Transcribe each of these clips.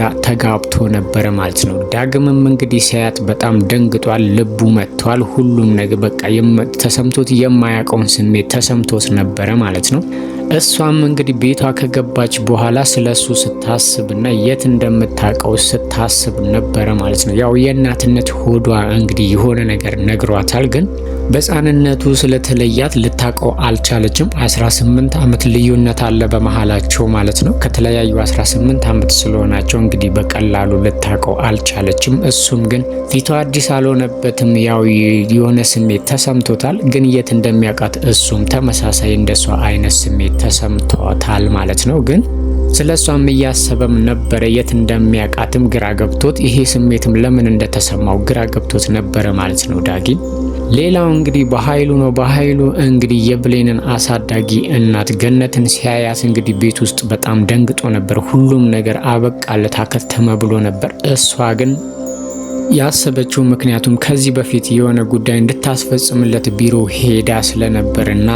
ግራ ተጋብቶ ነበር ማለት ነው። ዳግምም እንግዲህ ሲያያት በጣም ደንግጧል፣ ልቡ መጥቷል። ሁሉም ነገር በቃ ተሰምቶት የማያውቀውን ስሜት ተሰምቶት ነበረ ማለት ነው። እሷም እንግዲህ ቤቷ ከገባች በኋላ ስለሱ ስታስብና የት እንደምታውቀው ስታስብ ነበረ ማለት ነው። ያው የእናትነት ሆዷ እንግዲህ የሆነ ነገር ነግሯታል፣ ግን በሕፃንነቱ ስለተለያት ልታውቀው አልቻለችም። 18 ዓመት ልዩነት አለ በመሃላቸው ማለት ነው። ከተለያዩ 18 ዓመት ስለሆናቸው እንግዲህ በቀላሉ ልታውቀው አልቻለችም። እሱም ግን ፊቷ አዲስ አልሆነበትም። ያው የሆነ ስሜት ተሰምቶታል፣ ግን የት እንደሚያውቃት እሱም ተመሳሳይ እንደሷ አይነት ስሜት ተሰምቶታል ማለት ነው። ግን ስለ እሷም እያሰበም ነበረ፣ የት እንደሚያውቃትም ግራ ገብቶት፣ ይሄ ስሜትም ለምን እንደተሰማው ግራ ገብቶት ነበረ ማለት ነው ዳጊ። ሌላው እንግዲህ በኃይሉ ነው። በኃይሉ እንግዲህ የብሌንን አሳዳጊ እናት ገነትን ሲያያት እንግዲህ ቤት ውስጥ በጣም ደንግጦ ነበር። ሁሉም ነገር አበቃለት አከተመ ብሎ ነበር። እሷ ግን ያሰበችው ምክንያቱም ከዚህ በፊት የሆነ ጉዳይ እንድታስፈጽምለት ቢሮ ሄዳ ስለነበርና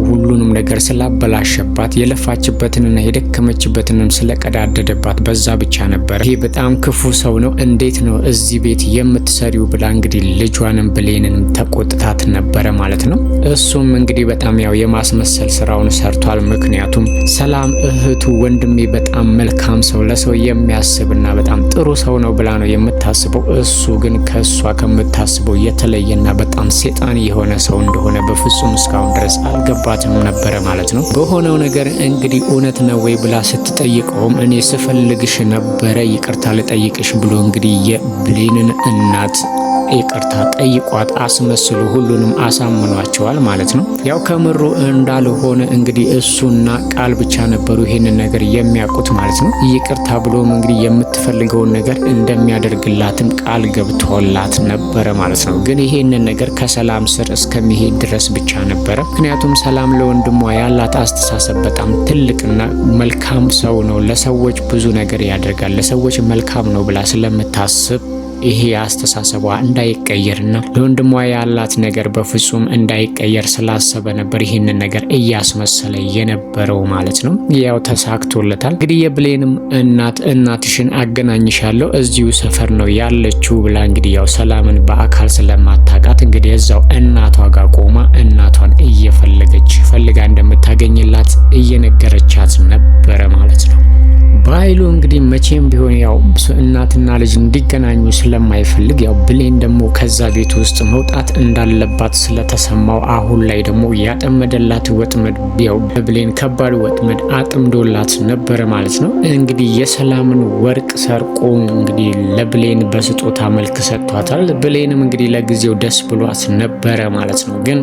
ሁሉንም ነገር ስላበላሸባት የለፋችበትንና የደከመችበትንም ስለቀዳደደባት በዛ ብቻ ነበር። ይሄ በጣም ክፉ ሰው ነው፣ እንዴት ነው እዚህ ቤት የምትሰሪው ብላ እንግዲህ ልጇንም ብሌንን ተቆጥታት ነበረ ማለት ነው። እሱም እንግዲህ በጣም ያው የማስመሰል ስራውን ሰርቷል። ምክንያቱም ሰላም እህቱ ወንድሜ በጣም መልካም ሰው፣ ለሰው የሚያስብና በጣም ጥሩ ሰው ነው ብላ ነው የምታስበው። እሱ ግን ከሷ ከምታስበው የተለየና በጣም ሴጣን የሆነ ሰው እንደሆነ በፍጹም እስካሁን ድረስ አልገባትም ነበረ ማለት ነው። በሆነው ነገር እንግዲህ እውነት ነው ወይ ብላ ስትጠይቀውም እኔ ስፈልግሽ ነበረ ይቅርታ ልጠይቅሽ ብሎ እንግዲህ የብሌንን እናት ይቅርታ ጠይቋት አስመስሎ ሁሉንም አሳምኗቸዋል ማለት ነው። ያው ከምሩ እንዳልሆነ እንግዲህ እሱና ቃል ብቻ ነበሩ ይሄንን ነገር የሚያውቁት ማለት ነው። ይቅርታ ብሎም እንግዲህ የምትፈልገውን ነገር እንደሚያደርግላትም ቃል ገብቶላት ነበረ ማለት ነው። ግን ይሄንን ነገር ከሰላም ስር እስከሚሄድ ድረስ ብቻ ነበረ። ምክንያቱም ሰላም ለወንድሟ ያላት አስተሳሰብ በጣም ትልቅና መልካም ሰው ነው። ለሰዎች ብዙ ነገር ያደርጋል፣ ለሰዎች መልካም ነው ብላ ስለምታስብ ይሄ አስተሳሰቧ እንዳይቀየርና ለወንድሟ ያላት ነገር በፍጹም እንዳይቀየር ስላሰበ ነበር ይህንን ነገር እያስመሰለ የነበረው ማለት ነው። ያው ተሳክቶለታል። እንግዲህ የብሌንም እናትሽን አገናኝሻለሁ እዚሁ ሰፈር ነው ያለችው ብላ እንግዲህ ያው ሰላምን በአካል ስለማታውቃት እንግዲህ እዛው እናቷ ጋር ቆማ እናቷን እየፈለገች ፈልጋ እንደምታገኝላት እየነገረቻት ነበረ ማለት ነው። በኃይሉ እንግዲህ መቼም ቢሆን ያው እናትና ልጅ እንዲገናኙ ስለማይፈልግ ያው ብሌን ደግሞ ከዛ ቤት ውስጥ መውጣት እንዳለባት ስለተሰማው አሁን ላይ ደግሞ ያጠመደላት ወጥመድ ያው ብሌን ከባድ ወጥመድ አጥምዶላት ነበረ ማለት ነው። እንግዲህ የሰላምን ወርቅ ሰርቆ እንግዲህ ለብሌን በስጦታ መልክ ሰጥቷታል። ብሌንም እንግዲህ ለጊዜው ደስ ብሏት ነበረ ማለት ነው። ግን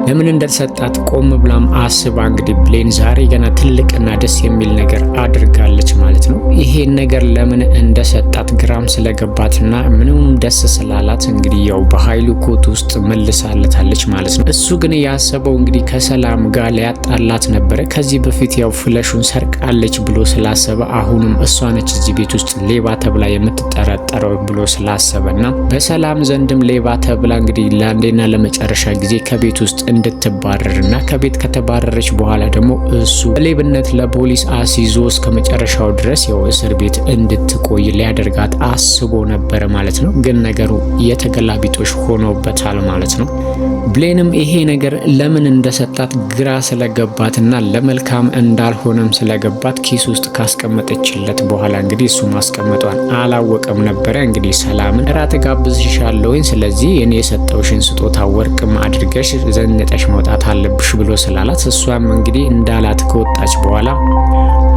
ለምን እንደተሰጣት ቆም ብላም አስባ እንግዲህ ብሌን ዛሬ ገና ትልቅና ደስ የሚል ነገር አድርጋለች ማለት ነው። ይሄን ነገር ለምን እንደሰጣት ግራም ስለገባትና ምንም ደስ ስላላት እንግዲህ ያው በኃይሉ ኮት ውስጥ መልሳለታለች ማለት ነው። እሱ ግን ያሰበው እንግዲህ ከሰላም ጋር ሊያጣላት ነበረ። ከዚህ በፊት ያው ፍለሹን ሰርቃለች ብሎ ስላሰበ አሁንም እሷ ነች እዚህ ቤት ውስጥ ሌባ ተብላ የምትጠረጠረው ብሎ ስላሰበና በሰላም ዘንድም ሌባ ተብላ እንግዲህ ለአንዴና ለመጨረሻ ጊዜ ከቤት ውስጥ እንድትባረርና ከቤት ከተባረረች በኋላ ደግሞ እሱ በሌብነት ለፖሊስ አስይዞ እስከ መጨረሻው ድረስ ያው እስር ቤት እንድትቆይ ሊያደርጋት አስቦ ነበረ ማለት ነው። ግን ነገሩ የተገላቢጦሽ ሆኖበታል ማለት ነው። ብሌንም ይሄ ነገር ለምን እንደሰጣት ግራ ስለገባትና ለመልካም እንዳልሆነም ስለገባት ኪስ ውስጥ ካስቀመጠችለት በኋላ እንግዲህ እሱ ማስቀመጧን አላወቀም ነበረ። እንግዲህ ሰላምን እራት ጋብዝሻለሁኝ፣ ስለዚህ እኔ የሰጠውሽን ስጦታ ወርቅም አድርገሽ ዘንጠሽ መውጣት አለብሽ ብሎ ስላላት እሷም እንግዲህ እንዳላት ከወጣች በኋላ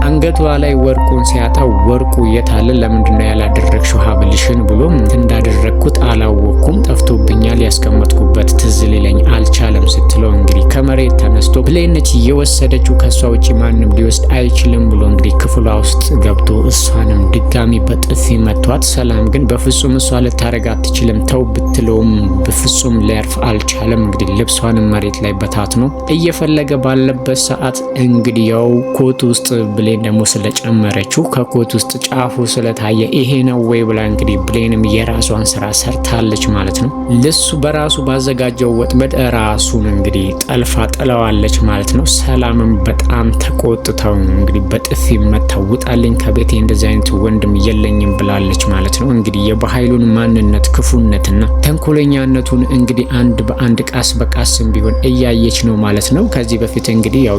አንገቷ ላይ ወርቁን ሲያጣ ወርቁ የታለ ለምንድነው ያላደረግሽው ሀብልሽን ብሎ እንዳደረግኩት አላወቅኩም፣ ጠፍቶብኛል፣ ያስቀመጥኩበት ትዝ ሊለኝ አልቻለም ስትለው እንግዲህ ከመሬት ተነስቶ ብሌነች የወሰደችው ከሷ ውጪ ማንም ሊወስድ አይችልም ብሎ እንግዲህ ክፍሏ ውስጥ ገብቶ እሷንም ድጋሚ በጥፊ መቷት። ሰላም ግን በፍጹም እሷ ልታረግ አትችልም ተው ብትለውም በፍጹም ሊያርፍ አልቻለም። እንግዲህ ልብሷንም መሬት ላይ በታት ነው እየፈለገ ባለበት ሰዓት እንግዲህ ያው ኮት ውስጥ ብሌን ብሌን ደግሞ ስለጨመረችው ከኮት ውስጥ ጫፉ ስለታየ ይሄ ነው ወይ ብላ እንግዲህ ብሌንም የራሷን ስራ ሰርታለች ማለት ነው። ልሱ በራሱ ባዘጋጀው ወጥመድ ራሱን እንግዲህ ጠልፋ ጥለዋለች ማለት ነው። ሰላምም በጣም ተቆጥተው እንግዲህ በጥፊ መታው ውጣልኝ ከቤቴ እንደዚህ አይነት ወንድም የለኝም ብላለች ማለት ነው። እንግዲህ የበኃይሉን ማንነት ክፉነትና ተንኮለኛነቱን እንግዲህ አንድ በአንድ ቃስ በቃስም ቢሆን እያየች ነው ማለት ነው። ከዚህ በፊት እንግዲህ ያው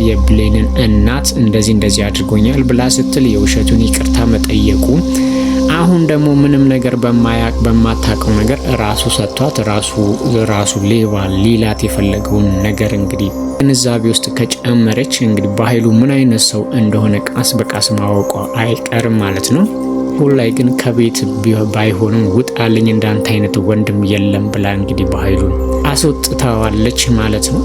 የብሌንን እናት እንደዚህ አድርጎኛል ብላ ስትል የውሸቱን ይቅርታ መጠየቁ አሁን ደግሞ ምንም ነገር በማታውቀው ነገር ራሱ ሰጥቷት ራሱ ሌባ ሊላት የፈለገውን ነገር እንግዲህ ግንዛቤ ውስጥ ከጨመረች እንግዲህ በኃይሉ ምን አይነት ሰው እንደሆነ ቃስ በቃስ ማወቋ አይቀርም ማለት ነው። ሁላይ ግን ከቤት ባይሆንም ውጣልኝ እንዳንተ አይነት ወንድም የለም ብላ እንግዲህ በኃይሉን አስወጥታዋለች ማለት ነው።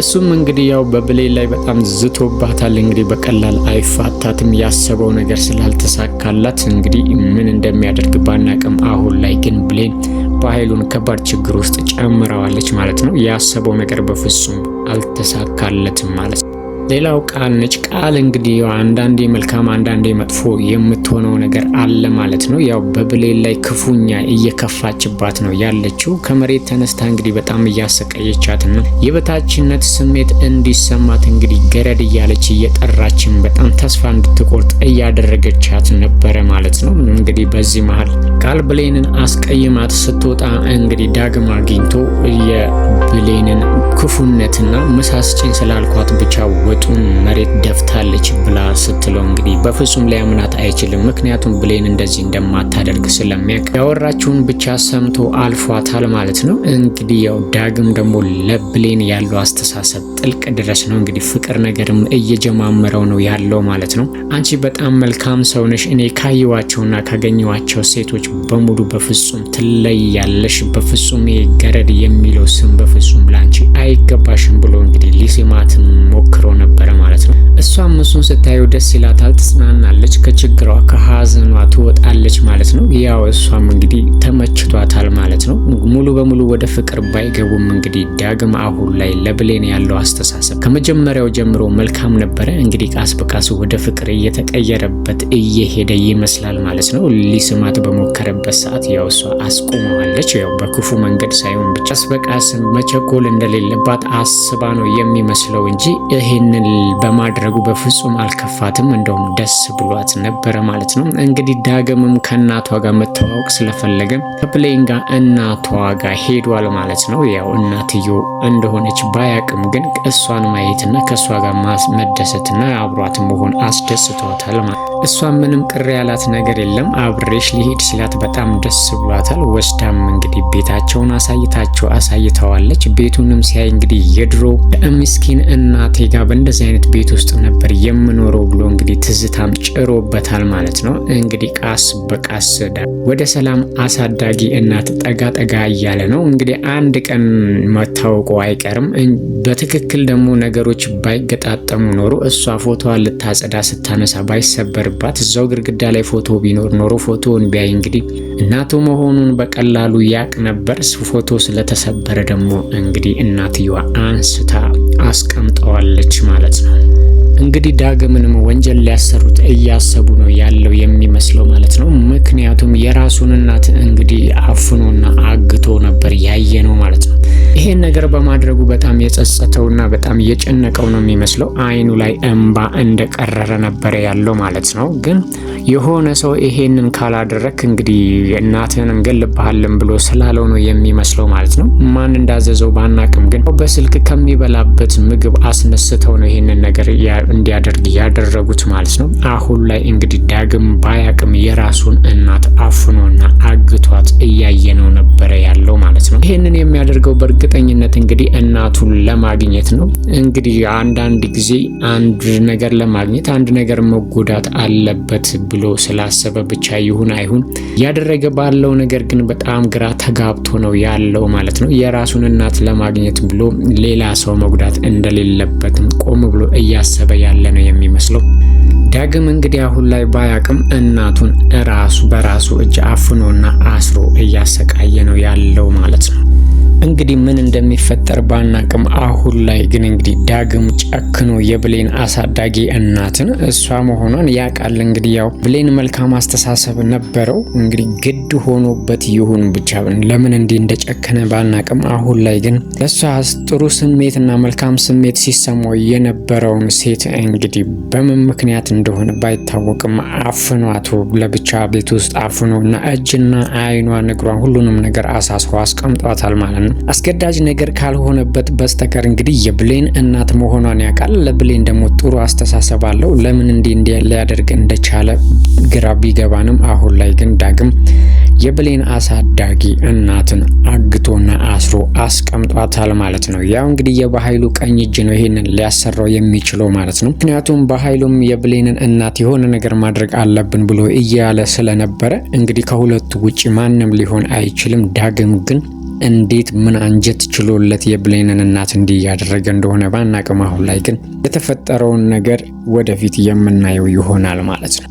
እሱም እንግዲህ ያው በብሌን ላይ በጣም ዝቶባታል። እንግዲህ በቀላል አይፋታትም። ያሰበው ነገር ስላልተሳካላት እንግዲህ ምን እንደሚያደርግ ባናቅም አሁን ላይ ግን ብሌን በኃይሉን ከባድ ችግር ውስጥ ጨምረዋለች ማለት ነው። ያሰበው ነገር በፍጹም አልተሳካለትም ማለት ነው። ሌላው ቃል ነች። ቃል እንግዲህ አንዳንዴ መልካም አንዳንዴ መጥፎ የምትሆነው ነገር አለ ማለት ነው። ያው በብሌን ላይ ክፉኛ እየከፋችባት ነው ያለችው። ከመሬት ተነስታ እንግዲህ በጣም እያሰቃየቻትና የበታችነት ስሜት እንዲሰማት እንግዲህ ገረድ እያለች እየጠራችን በጣም ተስፋ እንድትቆርጥ እያደረገቻት ነበረ ማለት ነው። እንግዲህ በዚህ መሀል ቃል ብሌንን አስቀይማት ስትወጣ እንግዲህ ዳግም አግኝቶ የብሌንን ክፉነትና መሳስጭኝ ስላልኳት ብቻ ወጡን መሬት ደፍታለች ብላ ስትለው እንግዲህ በፍጹም ሊያምናት አይችልም። ምክንያቱም ብሌን እንደዚህ እንደማታደርግ ስለሚያውቅ ያወራችውን ብቻ ሰምቶ አልፏታል ማለት ነው። እንግዲህ ያው ዳግም ደግሞ ለብሌን ያለው አስተሳሰብ ጥልቅ ድረስ ነው። እንግዲህ ፍቅር ነገርም እየጀማመረው ነው ያለው ማለት ነው። አንቺ በጣም መልካም ሰው ነሽ፣ እኔ ካየዋቸውና ካገኘዋቸው ሴቶች በሙሉ በፍጹም ትለያለሽ፣ በፍጹም ገረድ የሚለው ስም በፍጹም ላንቺ አይገባሽም ብሎ እንግዲህ ሊስማት ሞክሮ ነበረ ማለት ነው። እሷም እሱን ስታየው ደስ ይላታል፣ ትጽናናለች፣ ከችግሯ ከሀዘኗ ትወጣለች ማለት ነው። ያው እሷም እንግዲህ ተመችቷታል ማለት ነው። ሙሉ በሙሉ ወደ ፍቅር ባይገቡም እንግዲህ ዳግም አሁን ላይ ለብሌን ያለው አስተሳሰብ ከመጀመሪያው ጀምሮ መልካም ነበረ። እንግዲህ ቃስ በቃስ ወደ ፍቅር እየተቀየረበት እየሄደ ይመስላል ማለት ነው። ሊስማት በሞከረበት ሰዓት ያው እሷ አስቆመዋለች። ያው በክፉ መንገድ ሳይሆን ብቻ በቃስ መቸኮል እንደሌለባት አስባ ነው የሚመስለው እንጂ ይሄንን በማድረጉ በፍጹም አልከፋትም። እንደውም ደስ ብሏት ነበረ ማለት ነው። እንግዲህ ዳግምም ከእናቷ ጋር መተዋወቅ ስለፈለገ ከብሌን ጋር እናቷ ጋር ሄዷል ማለት ነው። ያው እናትዮ እንደሆነች ባያቅም ግን እሷን ማየትና ከእሷ ጋር መደሰትና አብሯት መሆን አስደስቷታል ማለት ነው። እሷ ምንም ቅር ያላት ነገር የለም። አብሬሽ ሊሄድ ሲላት በጣም ደስ ብሏታል። ወስዳም እንግዲህ ቤታቸውን አሳይተዋለች። ቤቱንም ሲያይ እንግዲህ የድሮ ምስኪን እናቴ ጋር በእንደዚህ አይነት ቤት ውስጥ ነበር የምኖረው ብሎ እንግዲህ ትዝታም ጭሮበታል ማለት ነው። እንግዲህ ቃስ በቃስ ወደ ሰላም አሳዳጊ እናት ጠጋ እያለ ነው። እንግዲህ አንድ ቀን መታወቁ አይቀርም። በትክክል ደግሞ ነገሮች ባይገጣጠሙ ኖሮ እሷ ፎቶዋን ልታጸዳ ስታነሳ ባይሰበርባት እዛው ግድግዳ ላይ ፎቶ ቢኖር ኖሮ ፎቶውን ቢያይ እንግዲህ እናቱ መሆኑን በቀላሉ ያቅ ነበር። ፎቶ ስለተሰበረ ደግሞ እንግዲህ እናትየዋ አንስታ አስቀምጠዋለች ማለት ነው። እንግዲህ ዳግምንም ወንጀል ሊያሰሩት እያሰቡ ነው ያለው የሚመስለው ማለት ነው። ምክንያቱም የራሱን እናት እንግዲህ አፍኖና አግቶ ነበር ያየ ነው ማለት ነው። ይሄን ነገር በማድረጉ በጣም የጸጸተውና በጣም የጨነቀው ነው የሚመስለው። አይኑ ላይ እንባ እንደቀረረ ነበር ያለው ማለት ነው። ግን የሆነ ሰው ይሄንን ካላደረክ እንግዲህ እናትህን እንገልብሃለን ብሎ ስላለው ነው የሚመስለው ማለት ነው። ማን እንዳዘዘው ባናቅም ግን በስልክ ከሚበላበት ምግብ አስነስተው ነው ይሄንን ነገር እንዲያደርግ ያደረጉት ማለት ነው። አሁን ላይ እንግዲህ ዳግም ባያቅም የራሱን እናት አፍኖና አግቷት እያየነው ነበረ ያለው ማለት ነው። ይሄንን የሚያደርገው በእርግጠኝነት እንግዲህ እናቱን ለማግኘት ነው። እንግዲህ አንዳንድ ጊዜ አንድ ነገር ለማግኘት አንድ ነገር መጎዳት አለበት ብሎ ስላሰበ ብቻ ይሁን አይሁን ያደረገ ባለው ነገር ግን በጣም ግራ ተጋብቶ ነው ያለው ማለት ነው። የራሱን እናት ለማግኘት ብሎ ሌላ ሰው መጉዳት እንደሌለበትም ቆም ብሎ እያሰበ ያለ ነው የሚመስለው። ዳግም እንግዲህ አሁን ላይ ባያቅም እናቱን በራሱ እጅ አፍኖና አስሮ እያሰቃየ ነው ያለው ማለት ነው። እንግዲህ ምን እንደሚፈጠር ባናቅም አሁን ላይ ግን እንግዲህ ዳግም ጨክኖ የብሌን አሳዳጊ እናትን እሷ መሆኗን ያውቃል። እንግዲህ ያው ብሌን መልካም አስተሳሰብ ነበረው። እንግዲህ ግድ ሆኖበት ይሁን ብቻ ለምን እንዲህ እንደጨከነ ባናቅም አሁን ላይ ግን ለሷ ጥሩ ስሜትና መልካም ስሜት ሲሰማው የነበረውን ሴት እንግዲህ በምን ምክንያት እንደሆነ ባይታወቅም አፍኗት ለብቻ ቤት ውስጥ አፍኖና እጅና አይኗን እግሯን ሁሉንም ነገር አሳስሮ አስቀምጧታል ማለት ነው። አስገዳጅ ነገር ካልሆነበት በስተቀር እንግዲህ የብሌን እናት መሆኗን ያውቃል። ለብሌን ደግሞ ጥሩ አስተሳሰብ አለው። ለምን እንዲህ ሊያደርግ እንደቻለ ግራ ቢገባንም አሁን ላይ ግን ዳግም የብሌን አሳዳጊ እናትን አግቶና አስሮ አስቀምጧታል ማለት ነው። ያው እንግዲህ የበኃይሉ ቀኝ እጅ ነው ይሄንን ሊያሰራው የሚችለው ማለት ነው። ምክንያቱም በኃይሉም የብሌንን እናት የሆነ ነገር ማድረግ አለብን ብሎ እያለ ስለነበረ እንግዲህ ከሁለቱ ውጪ ማንም ሊሆን አይችልም። ዳግም ግን እንዴት ምን አንጀት ችሎለት የብሌንን እናት እንዲህ ያደረገ እንደሆነ ባናቅም አሁን ላይ ግን የተፈጠረውን ነገር ወደፊት የምናየው ይሆናል ማለት ነው።